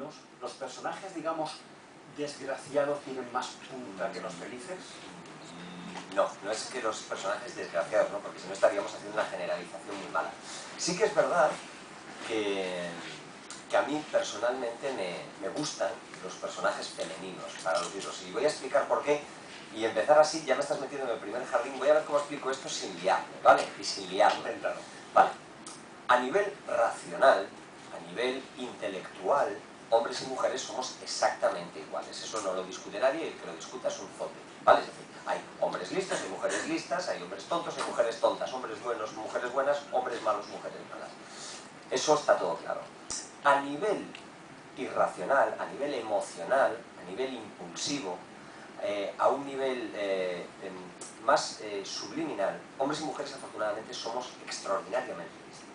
femeninos, los personajes, digamos, desgraciados tienen más punta que los felices? No, no es que los personajes desgraciados, ¿no? Porque si no estaríamos haciendo una generalización muy mala. Sí que es verdad que a mí personalmente me gustan los personajes femeninos para los libros. Y voy a explicar por qué. Y empezar así, ya me estás metiendo en el primer jardín. Voy a ver cómo explico esto sin liarme, ¿vale? Y sin liarme, claro. Vale. A nivel racional, a nivel intelectual, hombres y mujeres somos exactamente iguales. Eso no lo discute nadie, y el que lo discuta es un zote, ¿vale? Es decir, hay hombres listos, hay mujeres listas, hay hombres tontos, hay mujeres tontas, hombres buenos, mujeres buenas, hombres malos, mujeres malas. Eso está todo claro. A nivel irracional, a nivel emocional, a nivel impulsivo, a un nivel más subliminal, hombres y mujeres afortunadamente somos extraordinariamente distintos.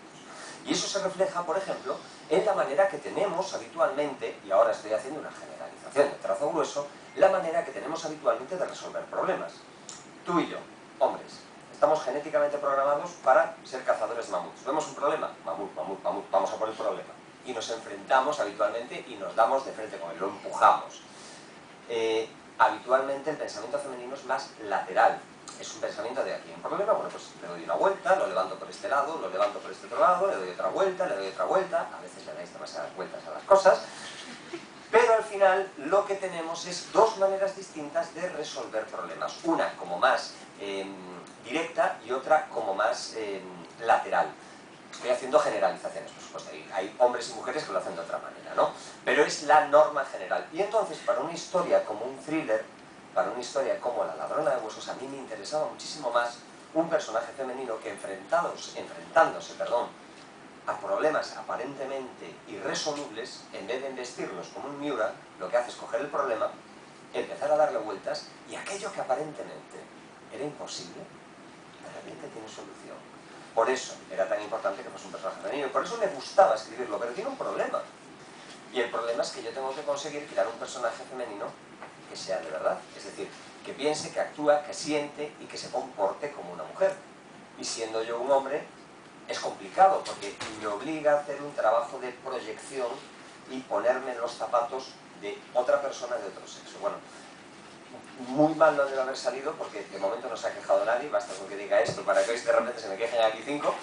Y eso se refleja, por ejemplo, en la manera que tenemos habitualmente, y ahora estoy haciendo una generalización de trazo grueso, la manera que tenemos habitualmente de resolver problemas. Tú y yo, hombres, estamos genéticamente programados para ser cazadores de mamuts. ¿Vemos un problema? Mamut, mamut, mamut, vamos a por el problema. Y nos enfrentamos habitualmente y nos damos de frente con él, lo empujamos. Habitualmente el pensamiento femenino es más lateral. Es un pensamiento de aquí hay un problema, bueno, pues le doy una vuelta, lo levanto por este lado, lo levanto por este otro lado, le doy otra vuelta, le doy otra vuelta. A veces le dais demasiadas vueltas a las cosas. Pero al final lo que tenemos es dos maneras distintas de resolver problemas. Una como más directa y otra como más lateral. Estoy haciendo generalizaciones, por supuesto. Hay hombres y mujeres que lo hacen de otra manera, ¿no? Pero es la norma general. Y entonces, para una historia como un thriller, para una historia como La ladrona de huesos, a mí me interesaba muchísimo más un personaje femenino que enfrentándose a problemas aparentemente irresolubles, en vez de embestirlos como un Miura, lo que hace es coger el problema, empezar a darle vueltas, y aquello que aparentemente era imposible, de repente tiene solución. Por eso era tan importante que fuese un personaje femenino, y por eso me gustaba escribirlo, pero tiene un problema. Y el problema es que yo tengo que conseguir crear un personaje femenino que sea de verdad, es decir, que piense, que actúa, que siente y que se comporte como una mujer. Y siendo yo un hombre, es complicado, porque me obliga a hacer un trabajo de proyección y ponerme en los zapatos de otra persona de otro sexo. Bueno, muy mal no debe haber salido, porque de momento no se ha quejado nadie, basta con que diga esto para que hoy de repente se me quejen aquí 5,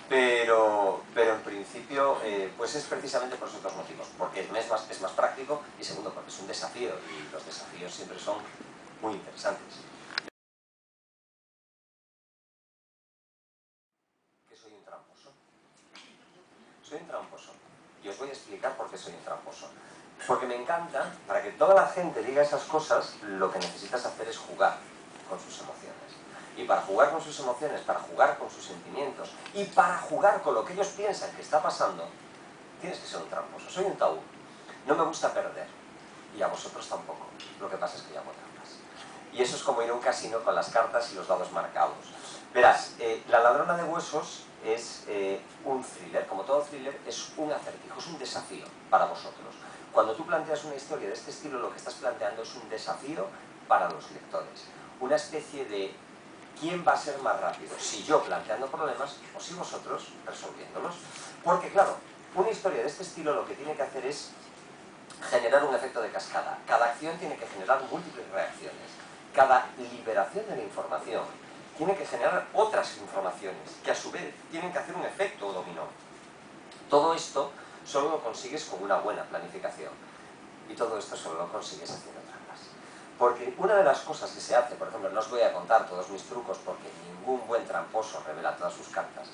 pero en principio pues es precisamente por esos dos motivos, porque es más práctico, y segundo porque es un desafío, y los desafíos siempre son muy interesantes. ¿Que soy un tramposo? Soy un tramposo, y os voy a explicar por qué soy un tramposo. Porque me encanta, para que toda la gente diga esas cosas, lo que necesitas hacer es jugar con sus emociones. Y para jugar con sus emociones, para jugar con sus sentimientos, y para jugar con lo que ellos piensan que está pasando, tienes que ser un tramposo. Soy un tabú. No me gusta perder. Y a vosotros tampoco. Lo que pasa es que yo hago trampas. Y eso es como ir a un casino con las cartas y los dados marcados. Verás, La ladrona de huesos es un thriller. Como todo thriller, es un acertijo, es un desafío para vosotros. Cuando tú planteas una historia de este estilo, lo que estás planteando es un desafío para los lectores. Una especie de ¿quién va a ser más rápido? Si yo planteando problemas o si vosotros resolviéndolos. Porque claro, una historia de este estilo lo que tiene que hacer es generar un efecto de cascada. Cada acción tiene que generar múltiples reacciones. Cada liberación de la información tiene que generar otras informaciones que a su vez tienen que hacer un efecto dominó. Todo esto solo lo consigues con una buena planificación. Y todo esto solo lo consigues haciendo trampas. Porque una de las cosas que se hace, por ejemplo, no os voy a contar todos mis trucos porque ningún buen tramposo revela todas sus cartas,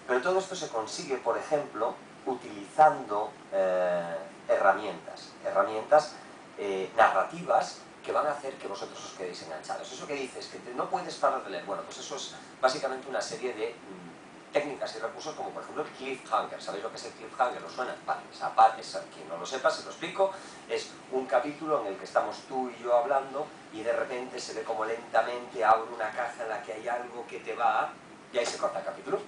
pero todo esto se consigue, por ejemplo, utilizando herramientas narrativas que van a hacer que vosotros os quedéis enganchados. Eso que dices, que no puedes parar de leer, bueno, pues eso es básicamente una serie de técnicas y recursos como por ejemplo el cliffhanger. ¿Sabéis lo que es el cliffhanger? ¿Os suena? Vale, quien no lo sepa, se lo explico. Es un capítulo en el que estamos tú y yo hablando y de repente se ve como lentamente abre una caja en la que hay algo que te va a... y ahí se corta el capítulo.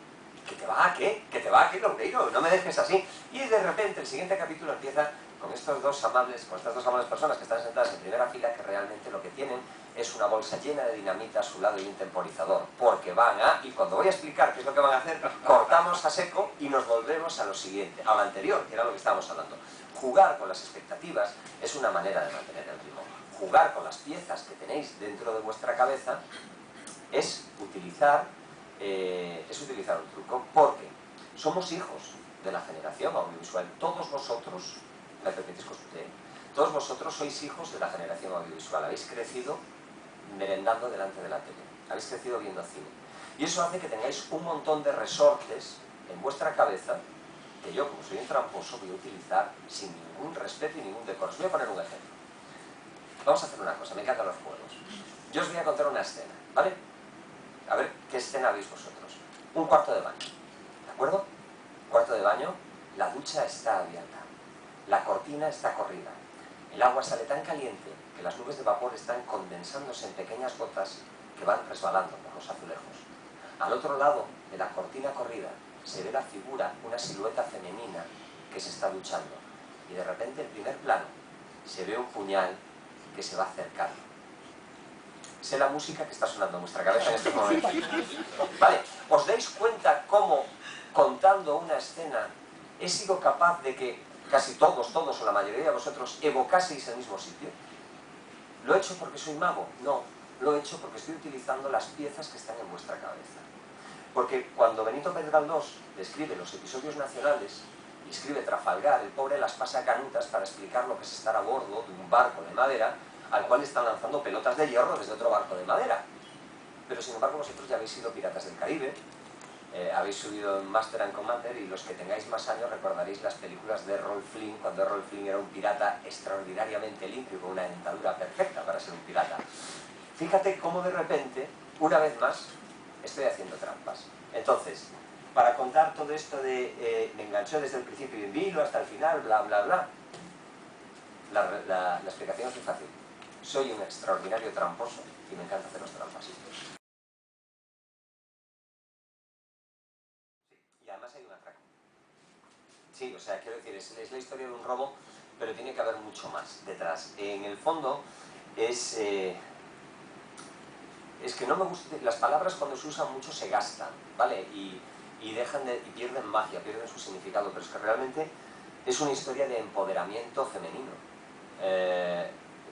¿Que te va a qué? ¿Que te va a qué, Loureiro? No me dejes así. Y de repente el siguiente capítulo empieza con estas dos amables personas que están sentadas en primera fila, que realmente lo que tienen es una bolsa llena de dinamita a su lado y un temporizador, porque van a, y cuando voy a explicar qué es lo que van a hacer, cortamos a seco y nos volvemos a lo siguiente, a lo anterior, que era lo que estábamos hablando. Jugar con las expectativas es una manera de mantener el ritmo. Jugar con las piezas que tenéis dentro de vuestra cabeza es utilizar un truco, porque somos hijos de la generación audiovisual. Todos vosotros, me permitís que os tutee, todos vosotros sois hijos de la generación audiovisual. Habéis crecido merendando delante de la tele, habéis crecido viendo cine. Y eso hace que tengáis un montón de resortes en vuestra cabeza que yo, como soy un tramposo, voy a utilizar sin ningún respeto y ningún decoro. Os voy a poner un ejemplo. Vamos a hacer una cosa, me encantan los juegos. Yo os voy a contar una escena, ¿vale? A ver qué escena veis vosotros. Un cuarto de baño, ¿de acuerdo? Cuarto de baño, la ducha está abierta, la cortina está corrida, el agua sale tan caliente que las nubes de vapor están condensándose en pequeñas gotas que van resbalando por los azulejos. Al otro lado de la cortina corrida se ve la figura, una silueta femenina que se está duchando. Y de repente, en primer plano, se ve un puñal que se va acercando. Sé la música que está sonando en vuestra cabeza en este momento. Vale, ¿os dais cuenta cómo, contando una escena, he sido capaz de que casi todos o la mayoría de vosotros evocaseis el mismo sitio? ¿Lo he hecho porque soy mago? No, lo he hecho porque estoy utilizando las piezas que están en vuestra cabeza. Porque cuando Benito Pérez Galdós describe los episodios nacionales y escribe Trafalgar, el pobre las pasa canutas para explicar lo que es estar a bordo de un barco de madera al cual están lanzando pelotas de hierro desde otro barco de madera. Pero sin embargo vosotros ya habéis sido piratas del Caribe, habéis subido en Master and Commander, y los que tengáis más años recordaréis las películas de Errol Flynn, cuando Errol Flynn era un pirata extraordinariamente limpio, con una dentadura perfecta para ser un pirata. Fíjate cómo de repente, una vez más, estoy haciendo trampas. Entonces, para contar todo esto de me enganchó desde el principio y en vilo hasta el final, bla bla bla, la explicación es muy fácil. Soy un extraordinario tramposo y me encanta hacer los trampas. Y además hay un atraco. Sí, o sea, quiero decir, es la historia de un robo, pero tiene que haber mucho más detrás. En el fondo es que no me gusta, las palabras cuando se usan mucho se gastan, ¿vale? Y pierden magia, pierden su significado, pero es que realmente es una historia de empoderamiento femenino.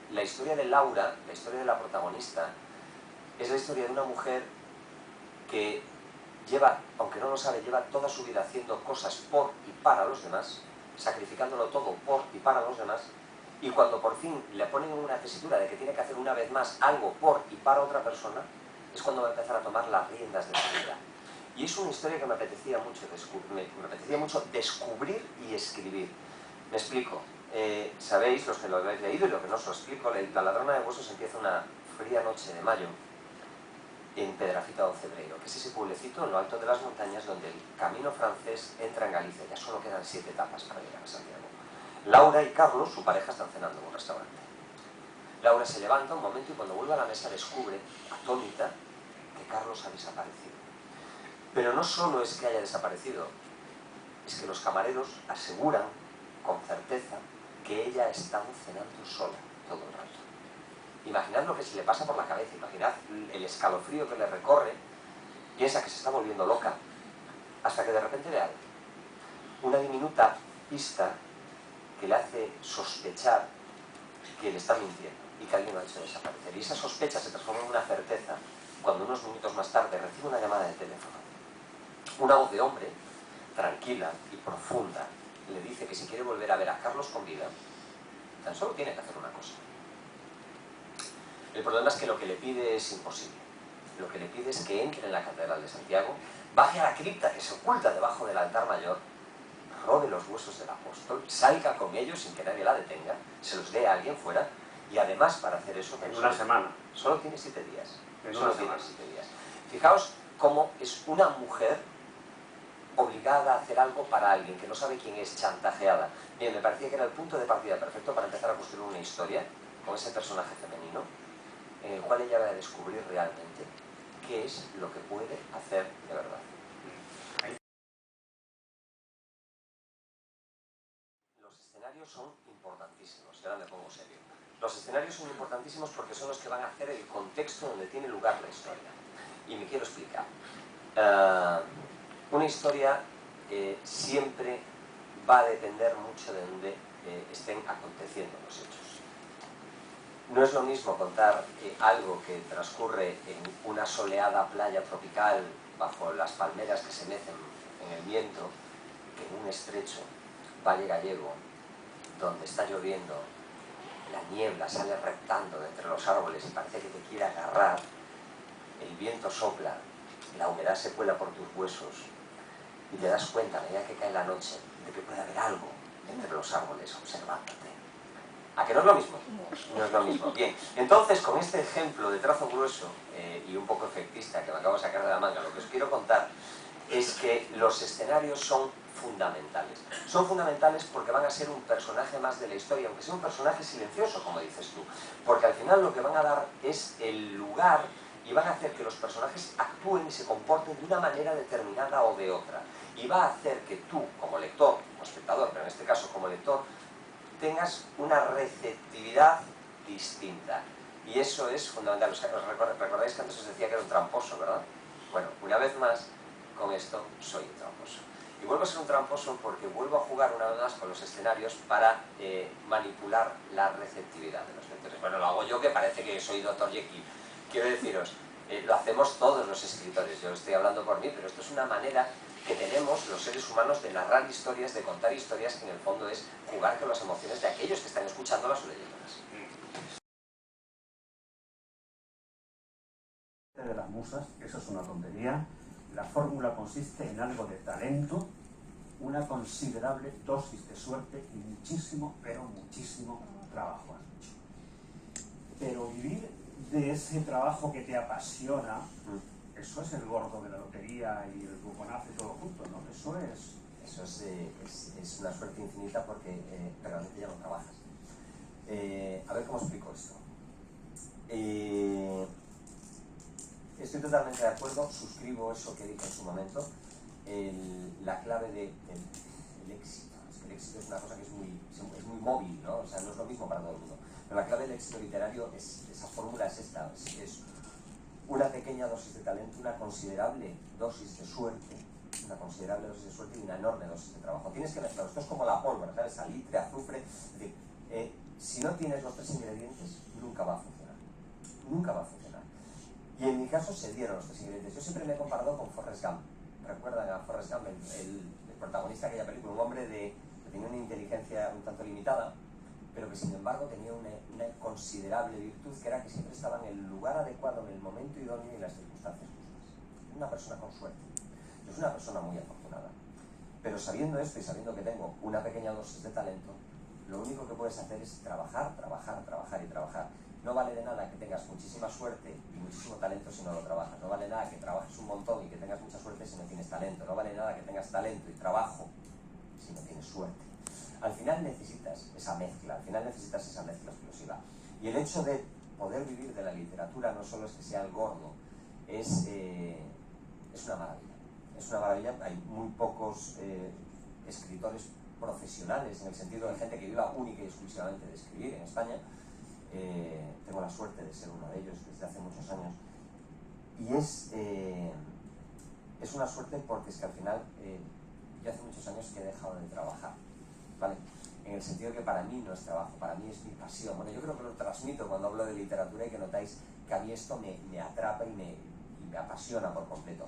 La historia de Laura, la historia de la protagonista, es la historia de una mujer que lleva, aunque no lo sabe, lleva toda su vida haciendo cosas por y para los demás, sacrificándolo todo por y para los demás, y cuando por fin le ponen una tesitura de que tiene que hacer una vez más algo por y para otra persona, es cuando va a empezar a tomar las riendas de su vida. Y es una historia que me apetecía mucho descubrir y escribir. Me explico. Sabéis, los que lo habéis leído y lo que no os lo explico, La ladrona de huesos empieza una fría noche de mayo en Pedrafita do Cebreiro, que es ese pueblecito en lo alto de las montañas donde el camino francés entra en Galicia. Ya solo quedan 7 etapas para llegar a Santiago. Laura y Carlos, su pareja, están cenando en un restaurante. Laura se levanta un momento y cuando vuelve a la mesa descubre, atónita, que Carlos ha desaparecido. Pero no solo es que haya desaparecido, es que los camareros aseguran con certeza que ella ha estado cenando sola todo el rato. Imaginad lo que se le pasa por la cabeza, imaginad el escalofrío que le recorre, piensa que se está volviendo loca, hasta que de repente ve algo. Una diminuta pista que le hace sospechar que le está mintiendo y que alguien lo ha hecho desaparecer. Y esa sospecha se transforma en una certeza cuando unos minutos más tarde recibe una llamada de teléfono. Una voz de hombre, tranquila y profunda, le dice que si quiere volver a ver a Carlos con vida, tan solo tiene que hacer una cosa. El problema es que lo que le pide es imposible. Lo que le pide es que entre en la Catedral de Santiago, baje a la cripta que se oculta debajo del altar mayor, robe los huesos del apóstol, salga con ellos sin que nadie la detenga, se los dé a alguien fuera, y además para hacer eso... En una semana. Solo tiene 7 días. Solo tiene 7 días. Fijaos cómo es una mujer obligada a hacer algo para alguien que no sabe quién es, chantajeada. Bien, me parecía que era el punto de partida perfecto para empezar a construir una historia con ese personaje femenino, en el cual ella va a descubrir realmente qué es lo que puede hacer de verdad. Los escenarios escenarios son importantísimos, y ahora me pongo serio. Los escenarios son importantísimos porque son los que van a hacer el contexto donde tiene lugar la historia. Y me quiero explicar. Una historia siempre va a depender mucho de donde estén aconteciendo los hechos. No es lo mismo contar algo que transcurre en una soleada playa tropical bajo las palmeras que se mecen en el viento que en un estrecho valle gallego donde está lloviendo, la niebla sale reptando de entre los árboles y parece que te quiere agarrar, el viento sopla, la humedad se cuela por tus huesos y te das cuenta a medida que cae la noche de que puede haber algo entre los árboles observándote. ¿A que no es lo mismo? No es lo mismo. Bien, entonces con este ejemplo de trazo grueso y un poco efectista que me acabo de sacar de la manga, lo que os quiero contar es que los escenarios son fundamentales. Son fundamentales porque van a ser un personaje más de la historia, aunque sea un personaje silencioso, como dices tú. Porque al final lo que van a dar es el lugar y van a hacer que los personajes actúen y se comporten de una manera determinada o de otra. Y va a hacer que tú, como lector, o espectador, pero en este caso como lector, tengas una receptividad distinta. Y eso es fundamental. Recordáis que antes os decía que era un tramposo, ¿verdad? Bueno, una vez más, con esto soy un tramposo. Y vuelvo a ser un tramposo porque vuelvo a jugar una vez más con los escenarios para manipular la receptividad de los lectores. Bueno, lo hago yo, que parece que soy Dr. Jekyll. Quiero deciros, lo hacemos todos los escritores. Yo estoy hablando por mí, pero esto es una manera que tenemos los seres humanos de narrar historias, de contar historias, que en el fondo es jugar con las emociones de aquellos que están escuchándolas o leyéndolas. De las musas, eso es una tontería. La fórmula consiste en algo de talento, una considerable dosis de suerte y muchísimo, pero muchísimo trabajo, has dicho. Pero vivir de ese trabajo que te apasiona, eso es el gordo de la lotería y el buconazo y todo junto, ¿no? Eso es una suerte infinita porque realmente ya no trabajas. A ver cómo explico esto. Estoy totalmente de acuerdo, suscribo eso que dije en su momento. La clave del éxito, es que el éxito es una cosa que es muy móvil, ¿no? O sea, no es lo mismo para todo el mundo. Pero la clave del éxito literario, esa fórmula es esta, es una pequeña dosis de talento, una considerable dosis de suerte, y una enorme dosis de trabajo. Tienes que mezclarlo. Esto es como la pólvora, ¿sabes? Salitre, azufre. Es decir, si no tienes los tres ingredientes, nunca va a funcionar. Nunca va a funcionar. Y en mi caso se dieron los tres ingredientes. Yo siempre me he comparado con Forrest Gump. ¿Recuerdan a Forrest Gump, el protagonista de aquella película? Un hombre que tenía una inteligencia un tanto limitada, pero que sin embargo tenía una considerable virtud, que era que siempre estaba en el lugar adecuado, en el momento idóneo y en las circunstancias justas. Una persona con suerte. Yo soy una persona muy afortunada. Pero sabiendo esto y sabiendo que tengo una pequeña dosis de talento, lo único que puedes hacer es trabajar y trabajar. No vale de nada que tengas muchísima suerte y muchísimo talento si no lo trabajas. No vale nada que trabajes un montón y que tengas mucha suerte si no tienes talento. No vale nada que tengas talento y trabajo si no tienes suerte. Al final necesitas esa mezcla explosiva. Y el hecho de poder vivir de la literatura no solo es que sea el gordo, es una maravilla. Es una maravilla. Hay muy pocos escritores profesionales, en el sentido de gente que viva única y exclusivamente de escribir en España. Tengo la suerte de ser uno de ellos desde hace muchos años. Y es una suerte porque es que al final yo hace muchos años que he dejado de trabajar, ¿vale? En el sentido que para mí no es trabajo, para mí es mi pasión. Bueno, yo creo que lo transmito cuando hablo de literatura y que notáis que a mí esto me atrapa y me apasiona por completo.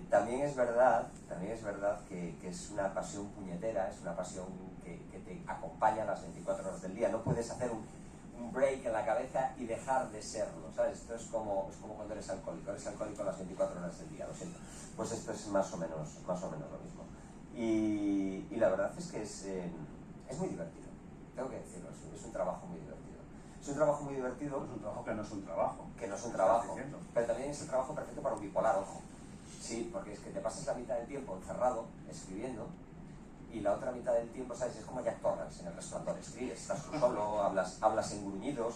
También es verdad que es una pasión puñetera, es una pasión que te acompaña las 24 horas del día. No puedes hacer un break en la cabeza y dejar de serlo, ¿sabes? Esto es como cuando eres alcohólico las 24 horas del día, lo siento. Pues esto es más o menos lo mismo. Y la verdad es que es muy divertido, tengo que decirlo, es un trabajo muy divertido. Es un trabajo muy divertido. Es un trabajo que no es un trabajo. Que no es un trabajo, pero también es el trabajo perfecto para un bipolar, ojo. Sí, porque es que te pasas la mitad del tiempo encerrado, escribiendo, y la otra mitad del tiempo, ¿sabes? Es como Jack Torrance en El Resplandor. Escribes, estás tú solo, hablas en gruñidos,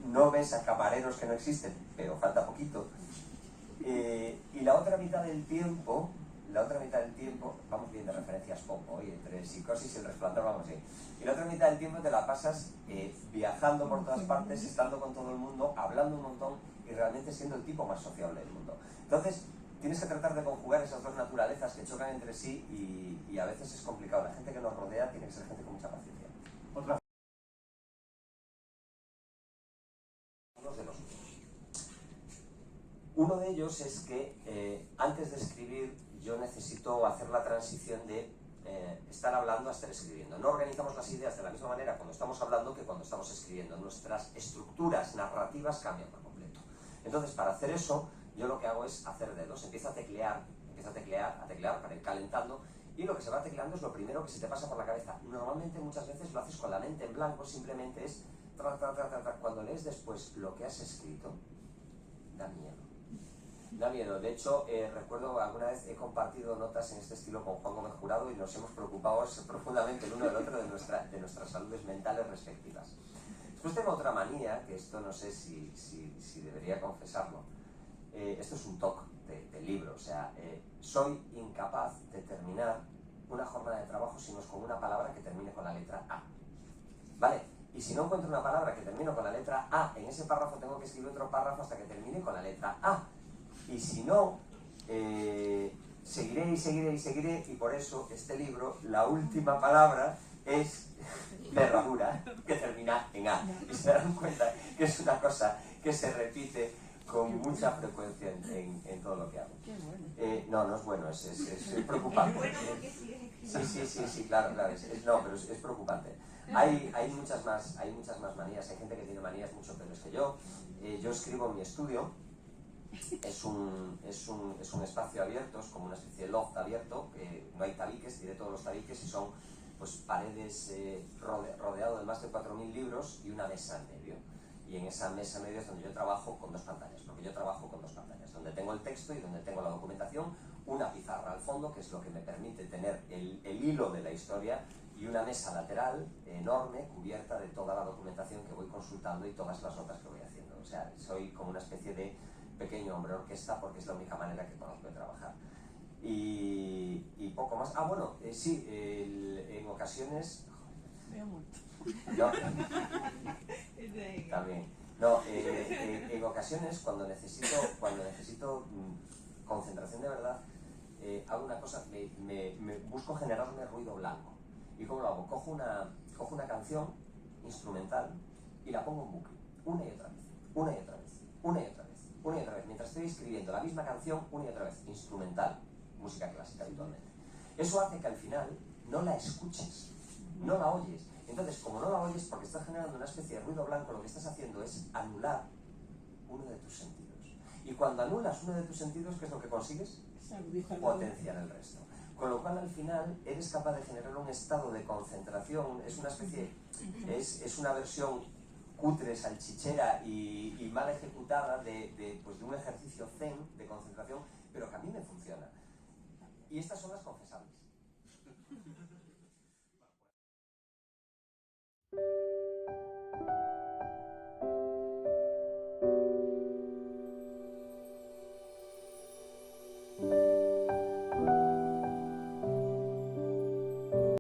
no ves a camareros que no existen, pero falta poquito. Y la otra mitad del tiempo la otra mitad del tiempo, vamos viendo referencias poco, hoy entre Psicosis y El Resplandor vamos a ir, y la otra mitad del tiempo te la pasas viajando por todas partes, estando con todo el mundo, hablando un montón y realmente siendo el tipo más sociable del mundo. Entonces, tienes que tratar de conjugar esas dos naturalezas que chocan entre sí y a veces es complicado. La gente que nos rodea tiene que ser gente con mucha paciencia. Otra. Uno de ellos es que antes de escribir yo necesito hacer la transición de estar hablando a estar escribiendo. No organizamos las ideas de la misma manera cuando estamos hablando que cuando estamos escribiendo. Nuestras estructuras narrativas cambian por completo. Entonces, para hacer eso, yo lo que hago es hacer dedos. Empiezo a teclear para ir calentando, y lo que se va tecleando es lo primero que se te pasa por la cabeza. Normalmente, muchas veces lo haces con la mente en blanco, simplemente es cuando lees después lo que has escrito, da miedo. Da miedo. De hecho, recuerdo alguna vez he compartido notas en este estilo con Juan Gómez Jurado y nos hemos preocupado profundamente el uno del otro de nuestras saludes mentales respectivas. Después tengo otra manía, que esto no sé si debería confesarlo. Esto es un toque de libro, o sea, soy incapaz de terminar una jornada de trabajo si no es con una palabra que termine con la letra A. ¿Vale? Y si no encuentro una palabra que termine con la letra A, en ese párrafo tengo que escribir otro párrafo hasta que termine con la letra A. Y si no, seguiré, y por eso este libro, la última palabra es cerradura, que termina en A. Y se darán cuenta que es una cosa que se repite con mucha frecuencia en todo lo que hago. No es bueno, es preocupante. Sí, claro, pero es preocupante. Hay muchas más manías, hay gente que tiene manías mucho peores que yo. Yo escribo en mi estudio. Es un espacio abierto, es como una especie de loft abierto, no hay tabiques, tiré todos los tabiques y son pues paredes rodeado de más de 4.000 libros y una mesa en medio. Y en esa mesa en medio es donde yo trabajo con dos pantallas, porque yo trabajo con dos pantallas, donde tengo el texto y donde tengo la documentación, una pizarra al fondo, que es lo que me permite tener el hilo de la historia, y una mesa lateral enorme, cubierta de toda la documentación que voy consultando y todas las notas que voy haciendo. O sea, soy como una especie de pequeño hombre orquesta porque es la única manera que conozco de trabajar. Y poco más. Bueno, sí, en ocasiones... No, también. No, en ocasiones cuando necesito concentración de verdad, hago una cosa, me busco generarme ruido blanco. ¿Y cómo lo hago? Cojo una canción instrumental y la pongo en bucle, una y otra vez, mientras estoy escribiendo la misma canción una y otra vez, instrumental, música clásica habitualmente. Eso hace que al final no la escuches, no la oyes. Entonces, como no la oyes porque estás generando una especie de ruido blanco, lo que estás haciendo es anular uno de tus sentidos. Y cuando anulas uno de tus sentidos, ¿qué es lo que consigues? Potenciar el resto. Con lo cual, al final, eres capaz de generar un estado de concentración, es una especie, es una versión cutre, salchichera y mal ejecutada de un ejercicio zen de concentración, pero que a mí me funciona. Y estas son las confesables.